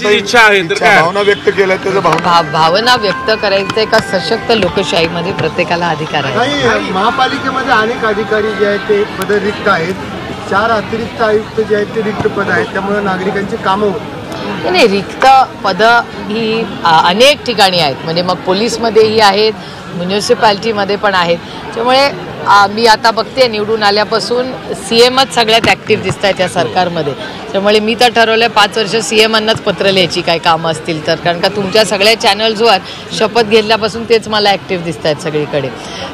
इच्छा आहे तर काय भावना व्यक्त केल्या त्याचं भावना व्यक्त करायचं एका सशक्त लोकशाहीमध्ये प्रत्येकाला अधिकार आहे। महापालिकेमध्ये अनेक अधिकारी जे आहेत ते पद रिक्त आहेत, 4 अतिरिक्त आयुक्त जे आहेत ते रिक्त पद आहेत, त्यामुळे नागरिकांची कामं होत नाही। रिक्त पद ही अनेक ठिकाणी आहेत, म्हणजे मग पोलीसमध्येही आहेत, म्युनिसिपॅलिटीमध्ये पण आहेत। त्यामुळे मी आता बघते निवडून आल्यापासून CMच सगळ्यात ॲक्टिव्ह दिसत आहेत या सरकारमध्ये। त्यामुळे मी तर ठरवलं आहे 5 वर्ष CMनाच पत्र लिहायची काय कामं असतील तर, कारण का तुमच्या सगळ्या चॅनल्सवर शपथ घेतल्यापासून तेच मला ॲक्टिव्ह दिसत आहेत सगळीकडे।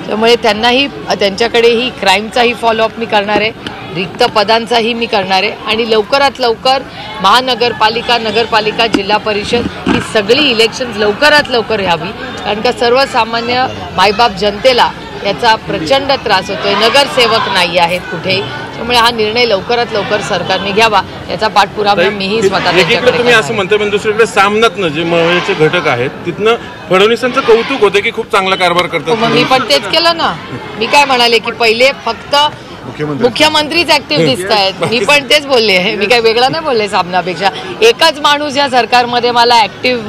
त्यामुळे त्यांनाही त्यांच्याकडेही क्राईमचाही फॉलोअप मी करणार आहे, रिक्त पदांचाही मी करणार आहे आणि लवकरात लवकर महानगरपालिका, नगरपालिका, जिल्हा परिषद ही सगळी इलेक्शन्स लवकरात लवकर व्हावी, कारण का सर्वसामान्य मायबाप जनतेला याचा प्रचंड त्रास होतोय, नगरसेवक नाही आहेत कुठेही। त्यामुळे हा निर्णय लवकरात लवकर सरकारने घ्यावा याचा पाठपुरावा मीही स्वतः एकीकडे तुम्ही असं म्हणताय, पण दुसरीकडे सामनातनं जे महत्त्वाचे घटक आहेत तिथनं फडणवीसांचं कौतुक होतं की खूप चांगला कारभार करतात। मी पण तेच केलं ना। मी काय म्हणाले की पहिले फक्त मुख्यमंत्रीच ऍक्टिव्ह दिसत आहेत, मी पण तेच बोलले, मी काय वेगळं नाही बोलले सामनापेक्षा। एकच माणूस या सरकारमध्ये मला ऍक्टिव्ह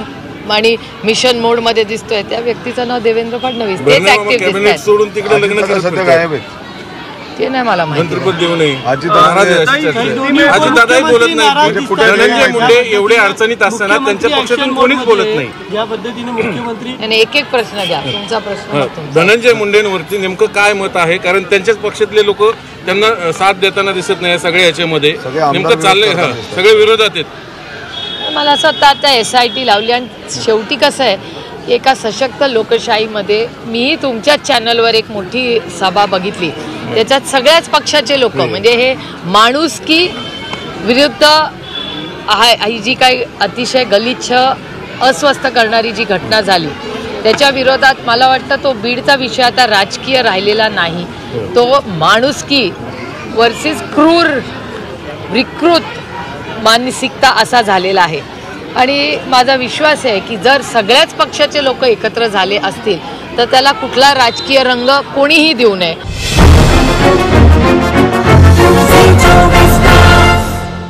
आणि मिशन मोड मध्ये दिसतोय, त्या व्यक्तीचं नाव देवेंद्र फडणवीस, तेच ऍक्टिव्ह दिसत आहेत। सोडून तिकडे लग्न सध्या गायब आहेत, ते नाही मला माहिती। मंत्रिपद देऊ नये अजितदादाही बोलत नाही, धनंजय मुंडे एवढे अडचणीत असताना त्यांच्या पक्षातून कोणीच बोलत नाही। या पद्धतीने मुख्यमंत्री आणि एक एक प्रश्न द्या, तुमचा प्रश्न धनंजय मुंडेंवरती नेमकं काय मत आहे, कारण त्यांच्याच पक्षातले लोक त्यांना साथ देताना दिसत नाही सगळ्या याच्यामध्ये, नेमकं चाललंय सगळे विरोधात आहेत। मला असं वाटतं आता SIT लावली आणि शेवटी कसं आहे, एका सशक्त लोकशाहीमध्ये मीही तुमच्याच चॅनलवर एक मोठी सभा बघितली, त्याच्यात सगळ्याच पक्षाचे लोक, म्हणजे हे माणुसकी विरुद्ध ही जी काही अतिशय गलिच्छ अस्वस्थ करणारी जी घटना झाली त्याच्या विरोधात मला वाटतं तो बीडचा विषय आता राजकीय राहिलेला नाही, तो माणुसकी वर्सेस क्रूर विकृत मानसिकता असा झालेला आहे। आणि माझा विश्वास आहे की जर सगळ्याच पक्षाचे लोक एकत्र झाले असतील तर त्याला कुठला राजकीय रंग कोणीही देऊ नये।